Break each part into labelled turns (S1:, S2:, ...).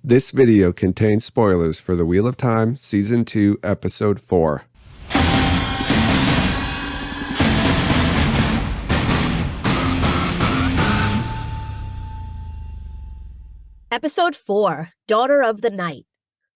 S1: This video contains spoilers for The Wheel of Time, Season 2, Episode 4.
S2: Episode 4, Daughter of the Night.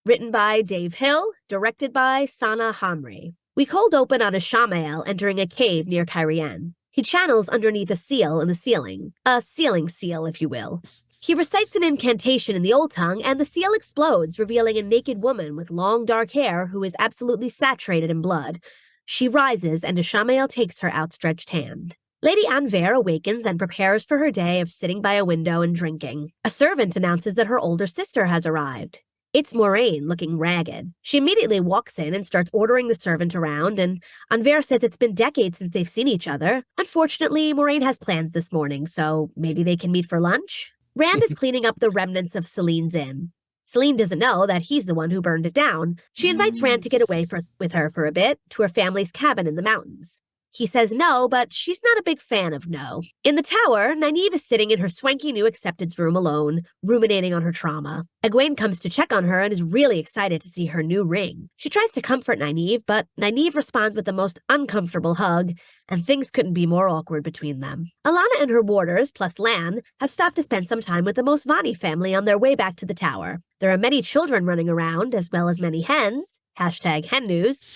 S2: Written by Dave Hill, directed by Sana Hamri. We cold open on Ishamael entering a cave near Cairhien. He channels underneath a seal in the ceiling. A ceiling seal, if you will. He recites an incantation in the Old Tongue, and the seal explodes, revealing a naked woman with long dark hair who is absolutely saturated in blood. She rises, and Ishamael takes her outstretched hand. Lady Anvaire awakens and prepares for her day of sitting by a window and drinking. A servant announces that her older sister has arrived. It's Moiraine, looking ragged. She immediately walks in and starts ordering the servant around, and Anvaire says it's been decades since they've seen each other. Unfortunately, Moiraine has plans this morning, so maybe they can meet for lunch? Rand is cleaning up the remnants of Celene's inn. Selene doesn't know that he's the one who burned it down. She invites Rand to get away with her for a bit, to her family's cabin in the mountains. He says no, but she's not a big fan of no. In the tower, Nynaeve is sitting in her swanky new acceptance room alone, ruminating on her trauma. Egwene comes to check on her and is really excited to see her new ring. She tries to comfort Nynaeve, but Nynaeve responds with the most uncomfortable hug, and things couldn't be more awkward between them. Alanna and her warders, plus Lan, have stopped to spend some time with the Mosvani family on their way back to the tower. There are many children running around, as well as many hens. Hashtag hen news.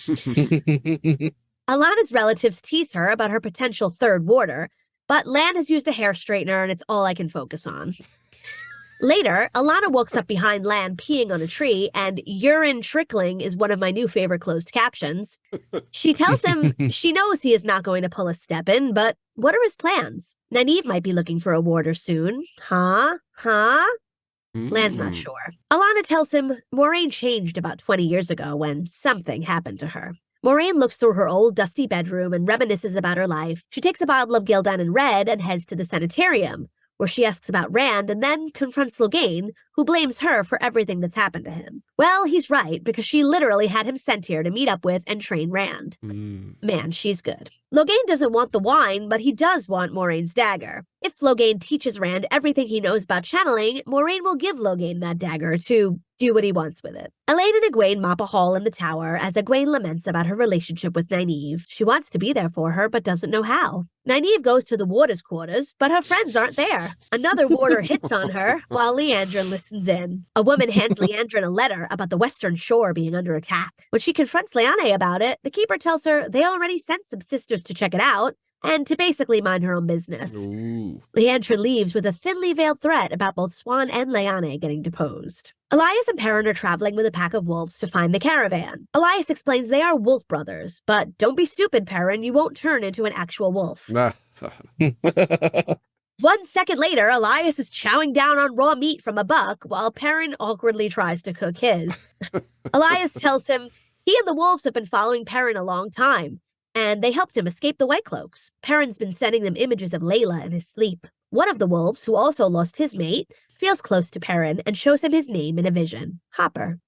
S2: Alanna's relatives tease her about her potential third warder, but Lan has used a hair straightener and it's all I can focus on. Later, Alanna walks up behind Lan peeing on a tree, and urine trickling is one of my new favorite closed captions. She tells him she knows he is not going to pull a step in, but what are his plans? Nynaeve might be looking for a warder soon. Huh? Lan's not sure. Alanna tells him Moiraine changed about 20 years ago when something happened to her. Moiraine looks through her old, dusty bedroom and reminisces about her life. She takes a bottle of Gildan Red and heads to the sanitarium, where she asks about Rand and then confronts Logain, who blames her for everything that's happened to him. Well, he's right, because she literally had him sent here to meet up with and train Rand. Man, she's good. Logain doesn't want the wine, but he does want Moraine's dagger. If Logain teaches Rand everything he knows about channeling, Moiraine will give Logain that dagger to do what he wants with it. Elaine and Egwene mop a hall in the tower as Egwene laments about her relationship with Nynaeve. She wants to be there for her, but doesn't know how. Nynaeve goes to the warder's quarters, but her friends aren't there. Another warder hits on her, while Liandrin listens in. A woman hands Liandrin a letter about the western shore being under attack. When she confronts Leane about it, the keeper tells her they already sent some sisters to check it out, and to basically mind her own business. Liandrin leaves with a thinly veiled threat about both Swan and Leane getting deposed. Elias and Perrin are traveling with a pack of wolves to find the caravan. Elias explains they are wolf brothers, but don't be stupid, Perrin, you won't turn into an actual wolf. 1 second later, Elias is chowing down on raw meat from a buck, while Perrin awkwardly tries to cook his. Elias tells him he and the wolves have been following Perrin a long time, and they helped him escape the White Cloaks. Perrin's been sending them images of Layla in his sleep. One of the wolves, who also lost his mate, feels close to Perrin and shows him his name in a vision. Hopper.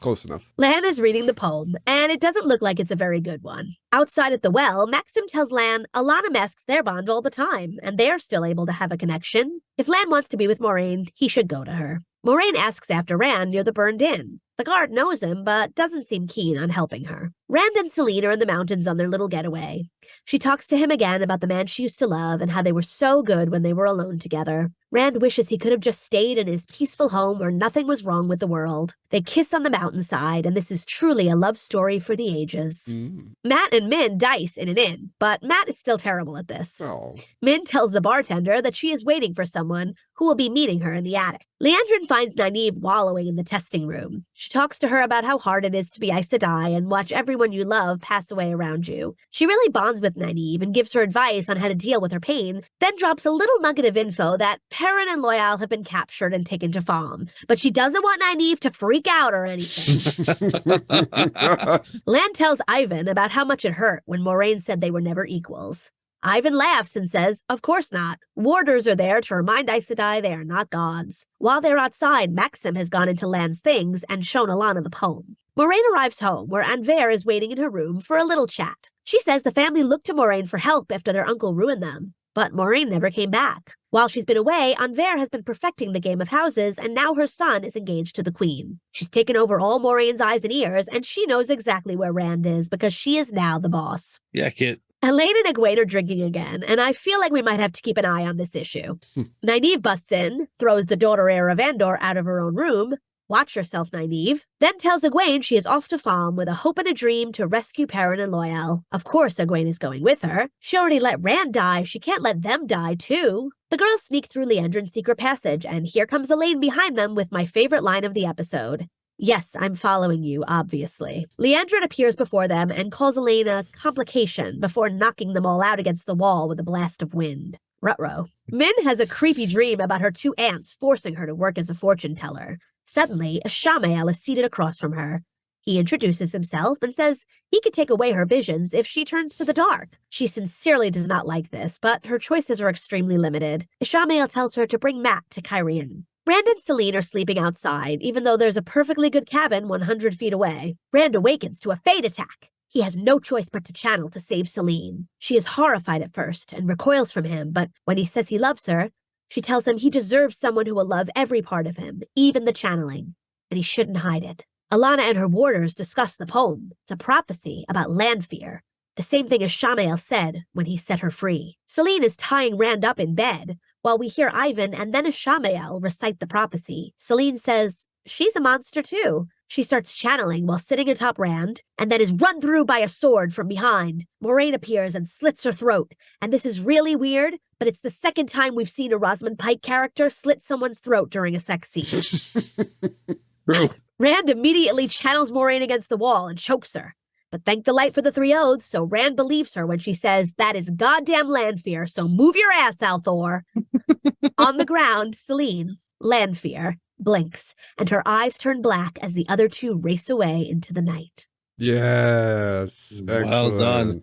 S1: Close enough.
S2: Lan is reading the poem, and it doesn't look like it's a very good one. Outside at the well, Maxim tells Lan Alanna masks their bond all the time, and they are still able to have a connection. If Lan wants to be with Moiraine, he should go to her. Moiraine asks after Rand near the burned inn. The guard knows him, but doesn't seem keen on helping her. Rand and Selene are in the mountains on their little getaway. She talks to him again about the man she used to love and how they were so good when they were alone together. Rand wishes he could have just stayed in his peaceful home where nothing was wrong with the world. They kiss on the mountainside, and this is truly a love story for the ages. Mat and Min dice in an inn, but Mat is still terrible at this. Min tells the bartender that she is waiting for someone who will be meeting her in the attic. Liandrin finds Nynaeve wallowing in the testing room. She talks to her about how hard it is to be Aes Sedai and watch everyone you love pass away around you. She really bonds with Nynaeve and gives her advice on how to deal with her pain, then drops a little nugget of info that Perrin and Loial have been captured and taken to Falme, but she doesn't want Nynaeve to freak out or anything. Lan tells Ivan about how much it hurt when Moiraine said they were never equals. Ivan laughs and says, of course not. Warders are there to remind Aes Sedai they are not gods. While they're outside, Maxim has gone into Lan's things and shown Alanna the poem. Moiraine arrives home, where Anvaire is waiting in her room for a little chat. She says the family looked to Moiraine for help after their uncle ruined them. But Moraine never came back. While she's been away, Anver has been perfecting the game of houses, and now her son is engaged to the queen. She's taken over all Moraine's eyes and ears, and she knows exactly where Rand is because she is now the boss.
S3: Yeah, Kit.
S2: Elaine and Egwene are drinking again, and I feel like we might have to keep an eye on this issue. Nynaeve busts in, throws the daughter heir of Andor out of her own room. Watch yourself, Nynaeve. Then tells Egwene she is off to Falme with a hope and a dream to rescue Perrin and Loial. Of course, Egwene is going with her. She already let Rand die. She can't let them die, too. The girls sneak through Liandrin's secret passage, and here comes Elaine behind them with my favorite line of the episode. Yes, I'm following you, obviously. Liandrin appears before them and calls Elaine a complication before knocking them all out against the wall with a blast of wind. Ruh-roh. Min has a creepy dream about her two aunts forcing her to work as a fortune teller. Suddenly, Ishamael is seated across from her. He introduces himself and says he could take away her visions if she turns to the dark. She sincerely does not like this, but her choices are extremely limited. Ishamael tells her to bring Mat to Cairhien. Rand and Selene are sleeping outside, even though there's a perfectly good cabin 100 feet away. Rand awakens to a Fade attack. He has no choice but to channel to save Selene. She is horrified at first and recoils from him, but when he says he loves her, she tells him he deserves someone who will love every part of him, even the channeling, and he shouldn't hide it. Alana and her warders discuss the poem. It's a prophecy about Lanfear, the same thing as Ishamael said when he set her free. Selene is tying Rand up in bed, while we hear Ivan and then Ishamael recite the prophecy. Selene says she's a monster too. She starts channeling while sitting atop Rand, and then is run through by a sword from behind. Moraine appears and slits her throat, and this is really weird, but it's the second time we've seen a Rosamund Pike character slit someone's throat during a sex scene.
S3: True.
S2: Rand immediately channels Moraine against the wall and chokes her. But thank the light for the three oaths, so Rand believes her when she says, that is goddamn Lanfear, so move your ass, Althor. On the ground, Selene, Lanfear, blinks, and her eyes turn black as the other two race away into the night.
S1: Yes.
S3: Well
S1: Excellent.
S3: done.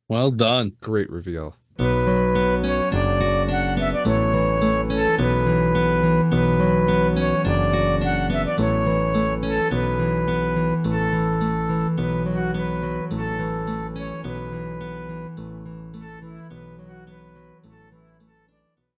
S3: Well done.
S1: Great reveal.